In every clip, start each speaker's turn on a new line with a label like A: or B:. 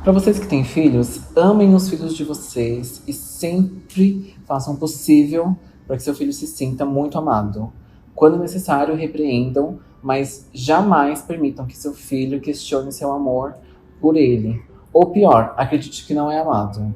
A: Para vocês que têm filhos, amem os filhos de vocês e sempre façam o possível para que seu filho se sinta muito amado. Quando necessário, repreendam, mas jamais permitam que seu filho questione seu amor por ele. Ou pior, acredite que não é amado.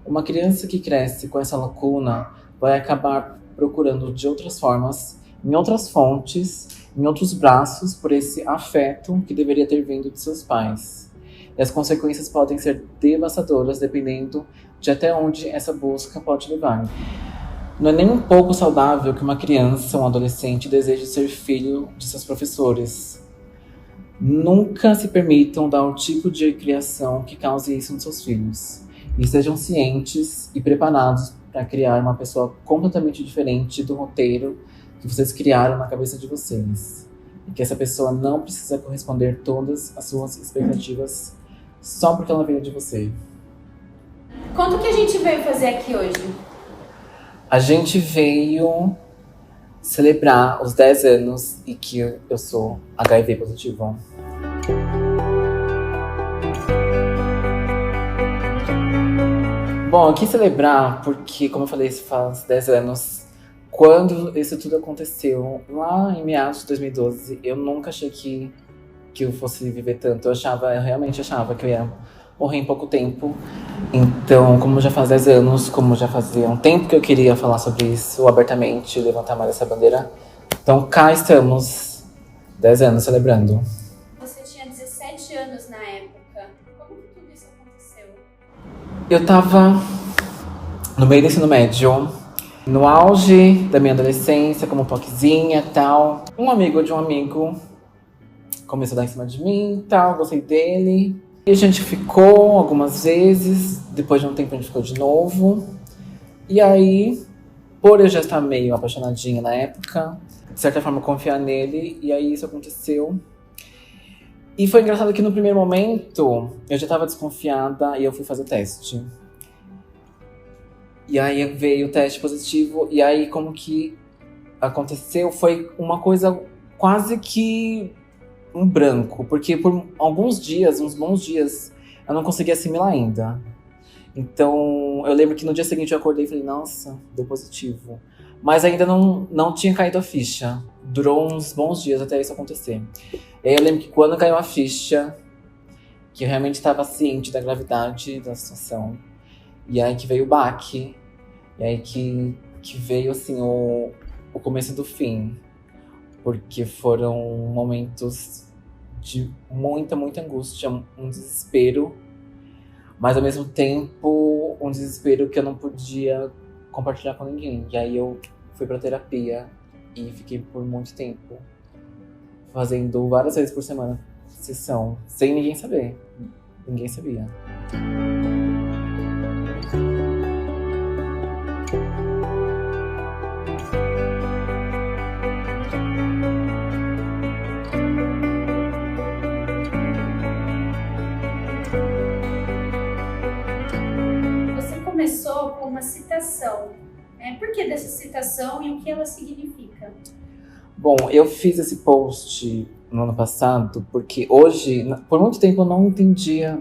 A: Uma criança que cresce com essa lacuna vai acabar procurando de outras formas, em outras fontes, em outros braços, por esse afeto que deveria ter vindo de seus pais. E as consequências podem ser devastadoras dependendo de até onde essa busca pode levar. Não é nem um pouco saudável que uma criança ou um adolescente deseje ser filho de seus professores. Nunca se permitam dar um tipo de criação que cause isso nos seus filhos. E sejam cientes e preparados para criar uma pessoa completamente diferente do roteiro que vocês criaram na cabeça de vocês. E que essa pessoa não precisa corresponder todas as suas expectativas só porque ela veio de você.
B: Conta o que a gente veio fazer aqui hoje.
A: A gente veio celebrar os 10 anos e que eu sou HIV positivo. Bom, eu quis celebrar porque, como eu falei, isso faz 10 anos. Quando isso tudo aconteceu, lá em meados de 2012, eu nunca achei que eu fosse viver tanto. Eu realmente achava que eu ia morrer em pouco tempo. Então, como já faz 10 anos, como já fazia um tempo que eu queria falar sobre isso abertamente, levantar mais essa bandeira. Então, cá estamos, 10 anos celebrando.
B: Você tinha 17 anos na época. Como que tudo isso aconteceu?
A: Eu tava no meio do ensino médio, no auge da minha adolescência, como poquezinha e tal. Um amigo de um amigo começou a dar em cima de mim e tal, gostei dele. E a gente ficou algumas vezes, depois de um tempo a gente ficou de novo. E aí, por eu já estar meio apaixonadinha na época, de certa forma confiar nele, e aí isso aconteceu. E foi engraçado que no primeiro momento, eu já estava desconfiada e eu fui fazer o teste. E aí veio o teste positivo, e aí como que aconteceu foi uma coisa quase que um branco, porque por alguns dias, uns bons dias, eu não conseguia assimilar ainda. Então, eu lembro que no dia seguinte eu acordei e falei, nossa, deu positivo. Mas ainda não tinha caído a ficha. Durou uns bons dias até isso acontecer. E aí eu lembro que quando caiu a ficha, que eu realmente estava ciente da gravidade da situação, e aí que veio o baque, e aí que veio, assim, o começo do fim. Porque foram momentos de muita, muita angústia, um desespero, mas ao mesmo tempo um desespero que eu não podia compartilhar com ninguém. E aí eu fui pra terapia e fiquei por muito tempo fazendo várias vezes por semana sessão, sem ninguém saber. Ninguém sabia.
B: Começou com uma citação, né? Por que dessa citação e o que ela significa?
A: Bom, eu fiz esse post no ano passado porque hoje, por muito tempo, eu não entendia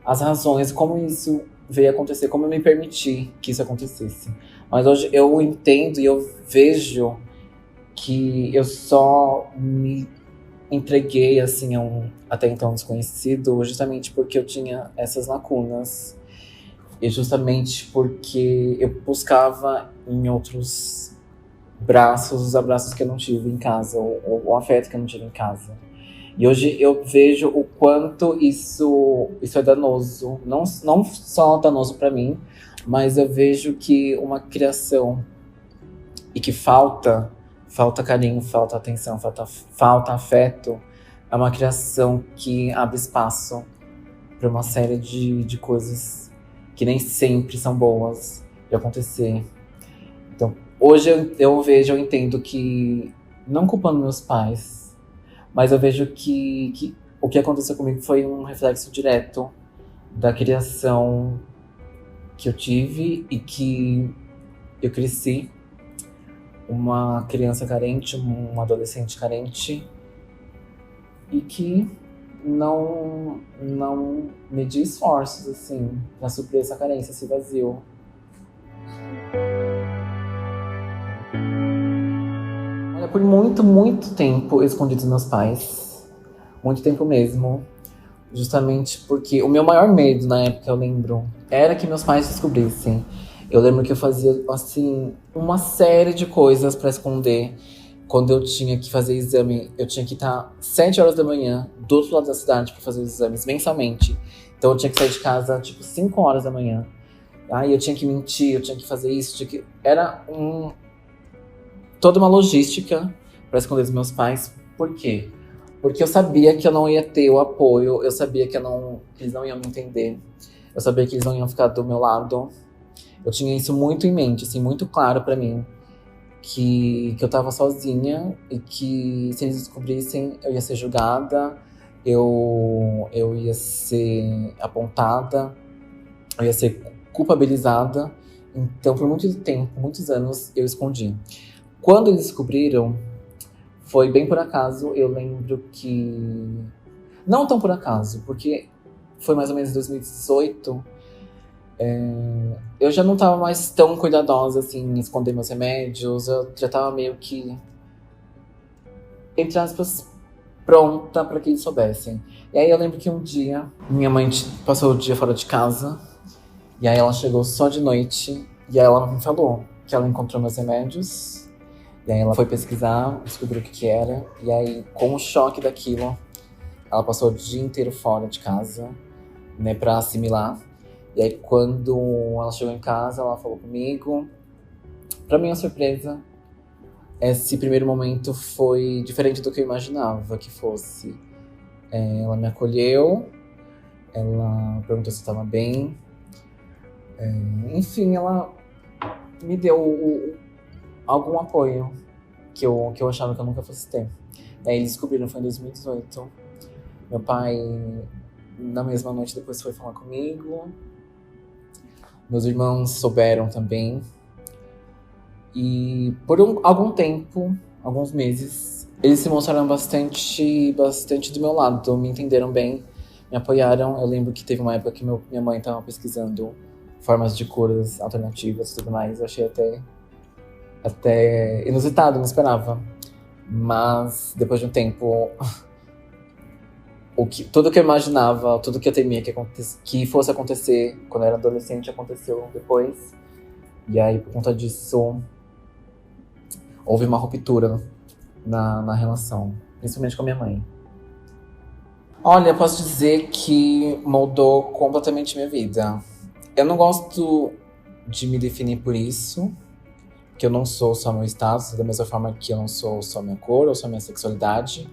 A: as razões, como isso veio acontecer, como eu me permiti que isso acontecesse. Mas hoje eu entendo e eu vejo que eu só me entreguei assim, a um até então desconhecido justamente porque eu tinha essas lacunas. E justamente porque eu buscava em outros braços os abraços que eu não tive em casa, ou o afeto que eu não tive em casa. E hoje eu vejo o quanto isso é danoso. Não só danoso para mim, mas eu vejo que uma criação e que falta carinho, falta atenção, falta afeto, é uma criação que abre espaço para uma série de coisas que nem sempre são boas de acontecer. Então, hoje eu vejo, eu entendo que, não culpando meus pais, mas eu vejo que o que aconteceu comigo foi um reflexo direto da criação que eu tive e que eu cresci uma criança carente, um adolescente carente, e que não medir esforços, assim, pra suprir essa carência, esse vazio. Olha, por muito tempo eu escondi dos meus pais. Muito tempo mesmo. Justamente porque o meu maior medo na época, eu lembro, era que meus pais descobrissem. Eu lembro que eu fazia, assim, uma série de coisas pra esconder. Quando eu tinha que fazer exame, eu tinha que estar 7 horas da manhã do outro lado da cidade pra fazer os exames mensalmente. Então eu tinha que sair de casa, tipo, 5 horas da manhã. Aí eu tinha que mentir, eu tinha que fazer isso, toda uma logística pra esconder dos meus pais. Por quê? Porque eu sabia que eu não ia ter o apoio, eu sabia que eles não iam me entender, eu sabia que eles não iam ficar do meu lado. Eu tinha isso muito em mente, assim, muito claro pra mim, que eu tava sozinha e que se eles descobrissem, eu ia ser julgada, eu ia ser apontada, eu ia ser culpabilizada. Então, por muito tempo, muitos anos, eu escondi. Quando eles descobriram, foi bem por acaso. Eu lembro que... Não tão por acaso, porque foi mais ou menos em 2018. Eu já não tava mais tão cuidadosa, assim, em esconder meus remédios. Eu já tava meio que, entre aspas, pronta pra que eles soubessem. E aí eu lembro que um dia, minha mãe passou o dia fora de casa. E aí ela chegou só de noite. E aí ela me falou que ela encontrou meus remédios. E aí ela foi pesquisar, descobriu o que era. E aí, com o choque daquilo, ela passou o dia inteiro fora de casa, né, pra assimilar. E aí, quando ela chegou em casa, ela falou comigo. Pra minha surpresa, esse primeiro momento foi diferente do que eu imaginava que fosse. Ela me acolheu, ela perguntou se eu estava bem. Enfim, ela me deu algum apoio que eu achava que eu nunca fosse ter. E aí eles descobriram, foi em 2018. Meu pai, na mesma noite, depois foi falar comigo. Meus irmãos souberam também. E por algum tempo, alguns meses, eles se mostraram bastante do meu lado. Me entenderam bem, me apoiaram. Eu lembro que teve uma época que minha mãe estava pesquisando formas de curas alternativas e tudo mais. Eu achei até inusitado, não esperava. Mas depois de um tempo, tudo que eu imaginava, tudo que eu temia que fosse acontecer quando eu era adolescente, aconteceu depois. E aí, por conta disso, houve uma ruptura na relação, principalmente com a minha mãe. Olha, eu posso dizer que moldou completamente minha vida. Eu não gosto de me definir por isso, que eu não sou só meu status, da mesma forma que eu não sou só minha cor ou só minha sexualidade.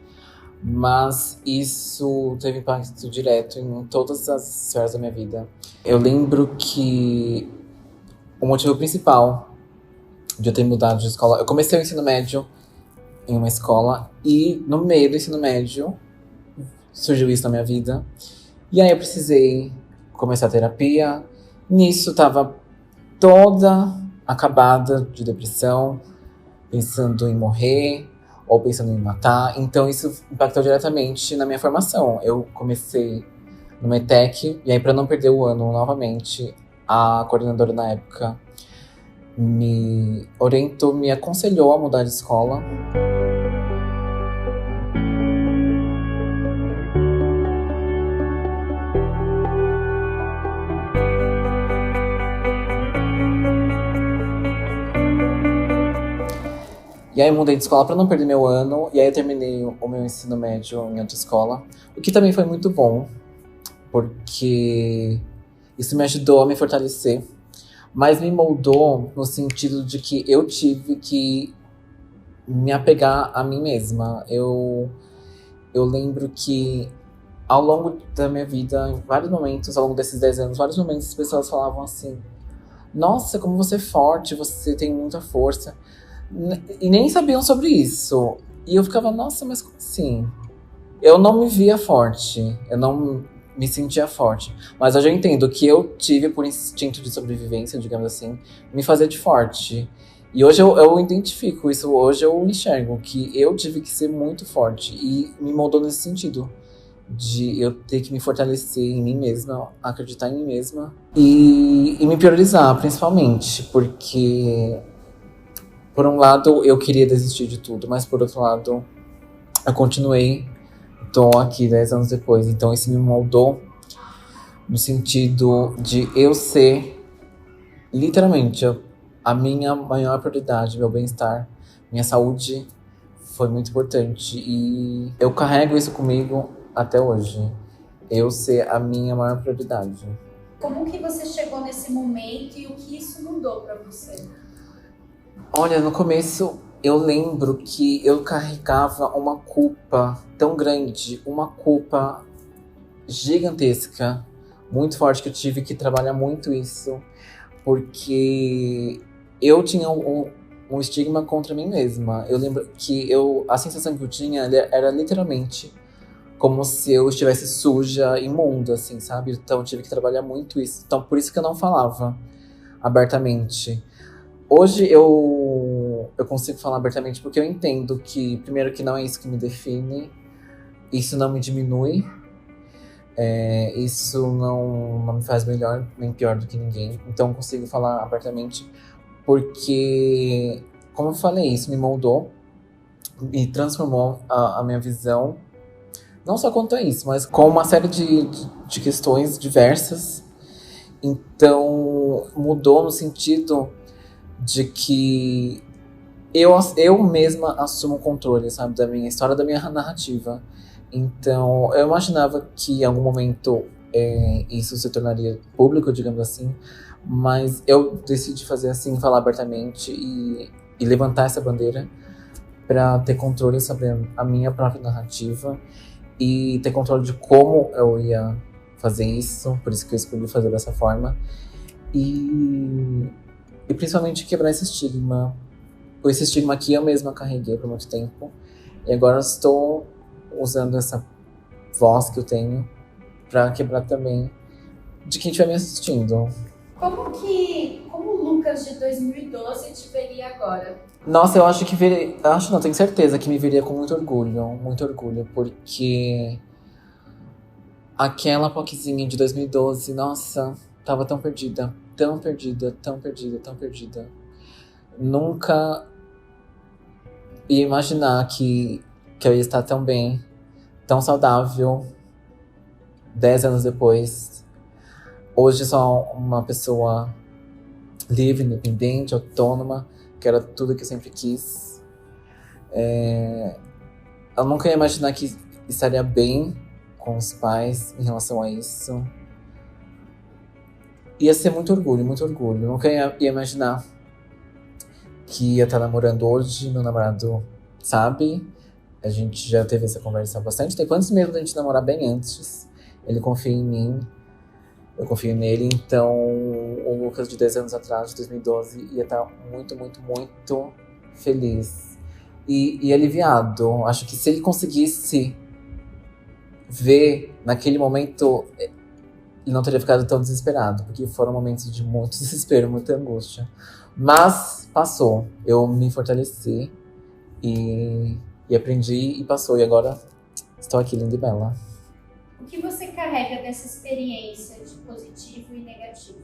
A: Mas isso teve impacto direto em todas as esferas da minha vida. Eu lembro que o motivo principal de eu ter mudado de escola... Eu comecei o ensino médio em uma escola e no meio do ensino médio surgiu isso na minha vida. E aí eu precisei começar a terapia. Nisso tava toda acabada de depressão, pensando em morrer ou pensando em matar. Então isso impactou diretamente na minha formação. Eu comecei no ETEC, e aí para não perder o ano novamente, a coordenadora na época me orientou, me aconselhou a mudar de escola. E aí eu mudei de escola para não perder meu ano. E aí eu terminei o meu ensino médio em outra escola. O que também foi muito bom, porque isso me ajudou a me fortalecer. Mas me moldou no sentido de que eu tive que me apegar a mim mesma. Eu lembro que ao longo da minha vida, em vários momentos, ao longo desses 10 anos, vários momentos as pessoas falavam assim: nossa, como você é forte, você tem muita força. E nem sabiam sobre isso. E eu ficava, nossa, mas como assim? Eu não me via forte, eu não me sentia forte. Mas hoje eu entendo que eu tive, por instinto de sobrevivência, digamos assim, me fazer de forte. E hoje eu identifico isso, hoje eu enxergo que eu tive que ser muito forte. E me moldou nesse sentido. de eu ter que me fortalecer em mim mesma, acreditar em mim mesma e me priorizar, principalmente, porque por um lado eu queria desistir de tudo, mas por outro lado eu continuei, tô aqui 10 anos depois, então isso me moldou no sentido de eu ser literalmente a minha maior prioridade, meu bem-estar, minha saúde foi muito importante e eu carrego isso comigo até hoje. Eu ser a minha maior prioridade.
B: Como que você chegou nesse momento e o que isso mudou pra você?
A: Olha, no começo eu lembro que eu carregava uma culpa tão grande, uma culpa gigantesca, muito forte, que eu tive que trabalhar muito isso, porque eu tinha um estigma contra mim mesma. Eu lembro que a sensação que eu tinha era literalmente como se eu estivesse suja, imunda, assim, sabe? Então eu tive que trabalhar muito isso. Então por isso que eu não falava abertamente. Hoje eu consigo falar abertamente porque eu entendo que, primeiro, que não é isso que me define, isso não me diminui, isso não me faz melhor nem pior do que ninguém. Então eu consigo falar abertamente porque, como eu falei, isso me moldou, me transformou a minha visão. Não só quanto a isso, mas com uma série de questões diversas. Então, mudou no sentido de que eu mesma assumo o controle, sabe, da minha história, da minha narrativa. Então, eu imaginava que em algum momento isso se tornaria público, digamos assim, mas eu decidi fazer assim, falar abertamente e levantar essa bandeira para ter controle sobre a minha própria narrativa e ter controle de como eu ia fazer isso, por isso que eu escolhi fazer dessa forma. E principalmente quebrar esse estigma que eu mesma carreguei por muito tempo. E agora eu estou usando essa voz que eu tenho para quebrar também de quem estiver me assistindo.
B: Como o Lucas de 2012 te veria agora?
A: Nossa, eu acho que veria. Acho não, tenho certeza que me veria com muito orgulho, porque aquela POCzinha de 2012, nossa, tava tão perdida, tão perdida, tão perdida, tão perdida. Nunca ia imaginar que eu ia estar tão bem, tão saudável, 10 anos depois. Hoje sou uma pessoa livre, independente, autônoma, que era tudo que eu sempre quis. Eu nunca ia imaginar que estaria bem com os pais em relação a isso. Ia ser muito orgulho, muito orgulho. Eu nunca ia imaginar que ia estar namorando hoje, meu namorado sabe. A gente já teve essa conversa há bastante tempo, antes mesmo da gente namorar, bem antes. Ele confia em mim, eu confio nele. Então o Lucas de 10 anos atrás, de 2012, ia estar muito, muito, muito feliz e aliviado. Acho que se ele conseguisse ver naquele momento, ele não teria ficado tão desesperado, porque foram momentos de muito desespero, muita angústia. Mas passou, eu me fortaleci e aprendi e passou. E agora estou aqui, linda e bela.
B: O que você carrega dessa experiência de positivo e negativo?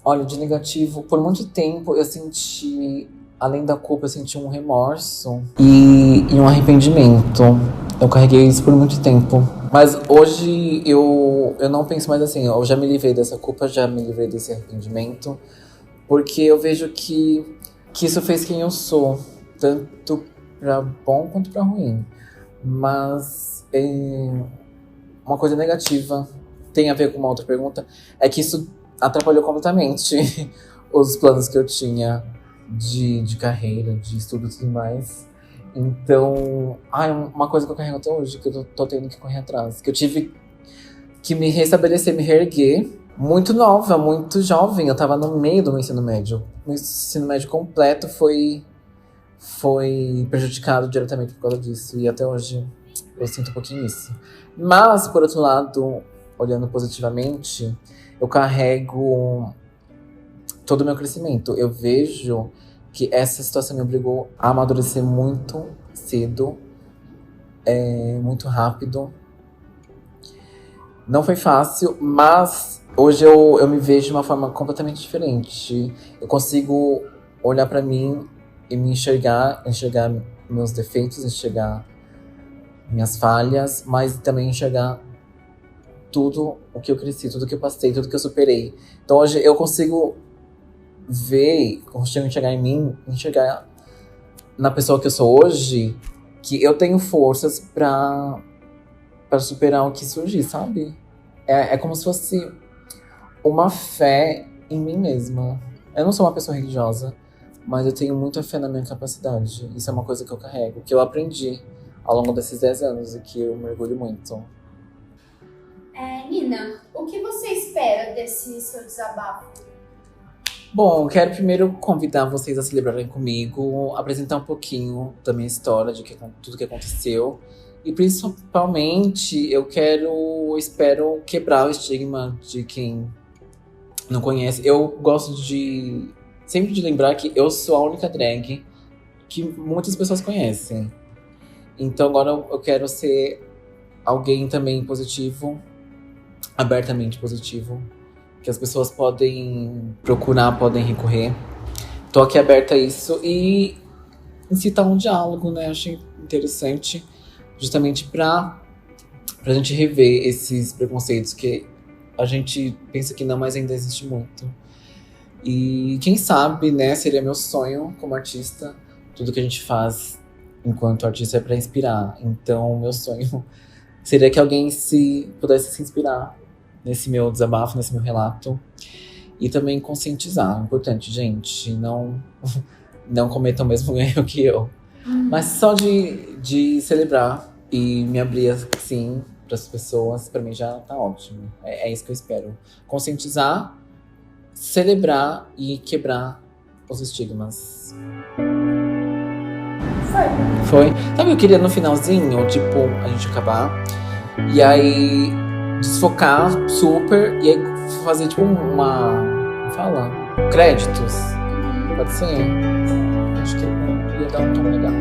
A: Olha, de negativo, por muito tempo eu senti, além da culpa, eu senti um remorso e um arrependimento. Eu carreguei isso por muito tempo. Mas hoje eu não penso mais assim. Eu já me livrei dessa culpa, já me livrei desse arrependimento. Porque eu vejo que isso fez quem eu sou. Tanto pra bom quanto pra ruim. Mas uma coisa negativa, tem a ver com uma outra pergunta, é que isso atrapalhou completamente os planos que eu tinha de carreira, de estudo e tudo mais. Então, uma coisa que eu carrego até hoje, que eu tô tendo que correr atrás, que eu tive que me restabelecer, me reerguer, muito nova, muito jovem. Eu tava no meio do meu ensino médio. O ensino médio completo foi prejudicado diretamente por causa disso. E até hoje eu sinto um pouquinho isso. Mas, por outro lado, olhando positivamente, eu carrego todo o meu crescimento. Eu vejo que essa situação me obrigou a amadurecer muito cedo, muito rápido. Não foi fácil, mas hoje eu me vejo de uma forma completamente diferente. Eu consigo olhar pra mim e me enxergar meus defeitos, enxergar minhas falhas, mas também enxergar tudo o que eu cresci, tudo que eu passei, tudo que eu superei. Então hoje eu consigo enxergar em mim, enxergar na pessoa que eu sou hoje, que eu tenho forças pra superar o que surgir, sabe? É como se fosse uma fé em mim mesma. Eu não sou uma pessoa religiosa, mas eu tenho muita fé na minha capacidade. Isso é uma coisa que eu carrego, que eu aprendi ao longo desses 10 anos e que eu mergulho muito.
B: Nina, o que você espera desse seu desabafo?
A: Bom, eu quero primeiro convidar vocês a celebrarem comigo, apresentar um pouquinho da minha história, de tudo que aconteceu. E principalmente espero quebrar o estigma de quem não conhece. Eu gosto sempre de lembrar que eu sou a única drag que muitas pessoas conhecem. Então agora eu quero ser alguém também positivo, abertamente positivo, que as pessoas podem procurar, podem recorrer. Tô aqui aberta a isso e incitar um diálogo, né? Achei interessante, justamente pra gente rever esses preconceitos que a gente pensa que não, mas ainda existe muito. E quem sabe, né, seria meu sonho como artista. Tudo que a gente faz enquanto artista é pra inspirar. Então, meu sonho seria que alguém pudesse se inspirar nesse meu desabafo, nesse meu relato. E também conscientizar. Importante, gente. Não cometam o mesmo erro que eu. Mas só de celebrar e me abrir assim para as pessoas, para mim já tá ótimo. É isso que eu espero. Conscientizar, celebrar e quebrar os estigmas. Foi. Sabe o que eu queria no finalzinho? Tipo, a gente acabar e aí desfocar super e aí fazer tipo como fala? Créditos. Pode ser? Acho que ia dar um tom legal.